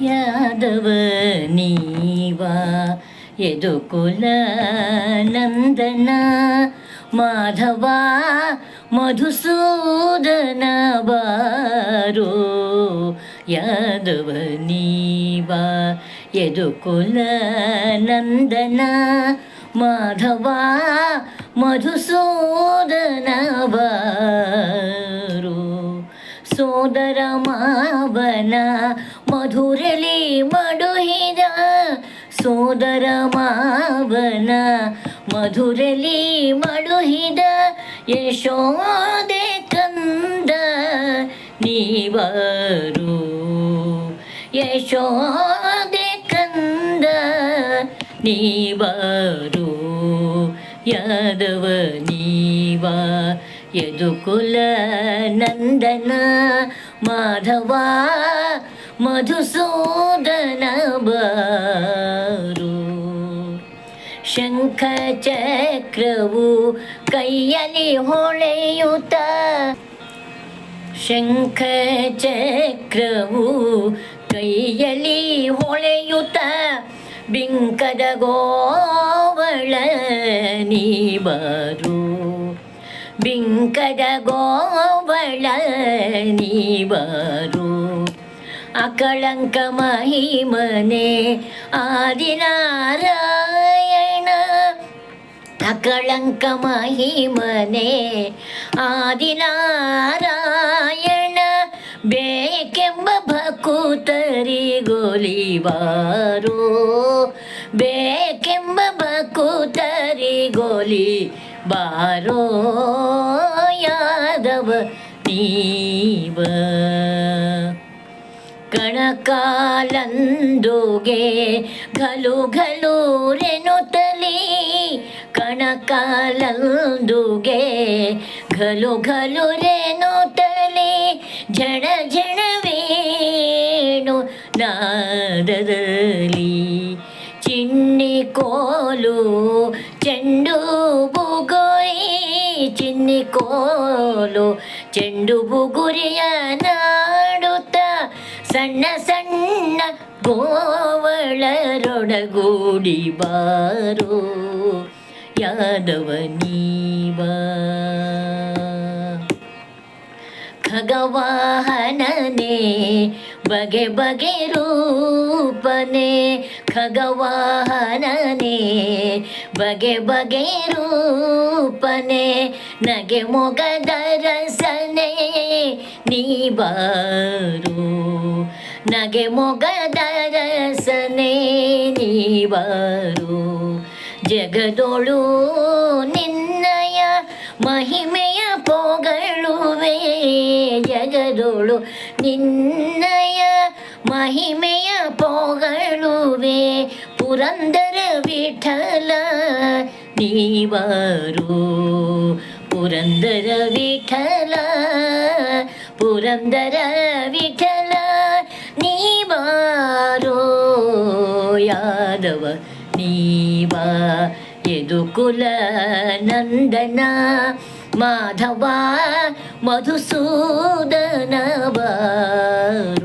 ಯಾದವ ನೀವ ಯದುಕುಲ ನಂದನ ಮಾಧವ ಮಧುಸೂದನ ಬಾರೋ ಯಾದವ ನೀವ ಯದುಕುಲ ನಂದನ ಮಾಧವ ಮಧುಸೂದನ ಬಾರೋ ಸೋದರ ಮಾವನ ಮಧುರಲಿ ಮಡುಹಿದ ಸೋದರ ಮಾವನ ಮಧುರಲಿ ಮಡುಹಿದ ಯಶೋದೆ ಕಂದ ನೀವರು ಯಶೋದೆ ಕಂದ ನೀವರು ಯಾದವ ನೀವ ಯದುಕುಲ ನಂದನ ಮಾಧವ ಮಧುಸೂದನ ಬಾರೋ ಶಂಖ ಚಕ್ರವು ಕೈಯಲ್ಲಿ ಹೊಳೆಯುತ್ತ ಶಂಖ ಚಕ್ರವು ಕೈಯಲ್ಲಿ ಹೊಳೆಯುತ್ತ ಬಿಂಕದ ಗೋವಳ ನೀವರು ಬಿಂಕದ ಗೋವಳ ನೀವರು ಅಕಳಂಕ ಮಹಿಮನೆ ಆದಿನಾರಾಯಣ ಅಕಳಂಕ ಮಹಿಮನೆ ಆದಿನಾರಾಯಣ ಬೇಕೆಂಬ ಭಕುತರಿಗೊಲಿವಾರೋ ಬೇಕೆಂಬ ಭಕುತರಿಗೊಲಿ ಬಾರೋ ಯಾದವ ನೀವ ಕಣಕಾಲಂದುಗೆ ಘಲು ಘಲು ರೆನುತ್ತಲಿ ಕಣಕಾಲಂದುಗೆ ಘಲು ಘಲು ರೆನುತ್ತಲಿ ಝಣ ಝಣವೇಣು ನಾದದಲ್ಲಿ ಚಿನ್ನಿ ಕೋಲು ಚೆಂಡು ಬುಗುರಿ ಚಿನ್ನಿ ಕೋಲು ಚೆಂಡು ಬುಗುರಿಯ ನಾಡುತ್ತ ಸಣ್ಣ ಸಣ್ಣ ಗೋವಳರೊಡಗೂಡಿ ಬಾರೋ ಯಾದವ ನೀವ ಖಗವಾಹನನೇ ಬಗೆ ಬಗೆ ರೂಪನೆ ಖಗವಾಹನನೇ ಬಗೆ ಬಗೆ ರೂಪನೆ ನಗೆ ಮೊಗದ ರಸನೆ ನೀ ಬಾರೋ ನಗೆ ಮೊಗದ ರಸನೆ ನೀ ಬಾರೋ ಜಗದೊಳು ನಿನ್ನಯ ಮಹಿಮೆಯ ಪೊಗಳುವೆ ಜಗದೊಳು ನಿನ್ನಯ ಮಹಿಮೆಯ ಪೊಗಳುವೆ ಪುರಂದರ ವಿಠಲ ನೀವರು ಪುರಂದರ ವಿಠಲ ಪುರಂದರ ವಿಠಲ ನೀವಾರೋ ಯಾದವ ನೀವ ಯದುಕುಲ ನಂದನ ಮಾಧವ ಮಧುಸೂದನ ಬಾರೋ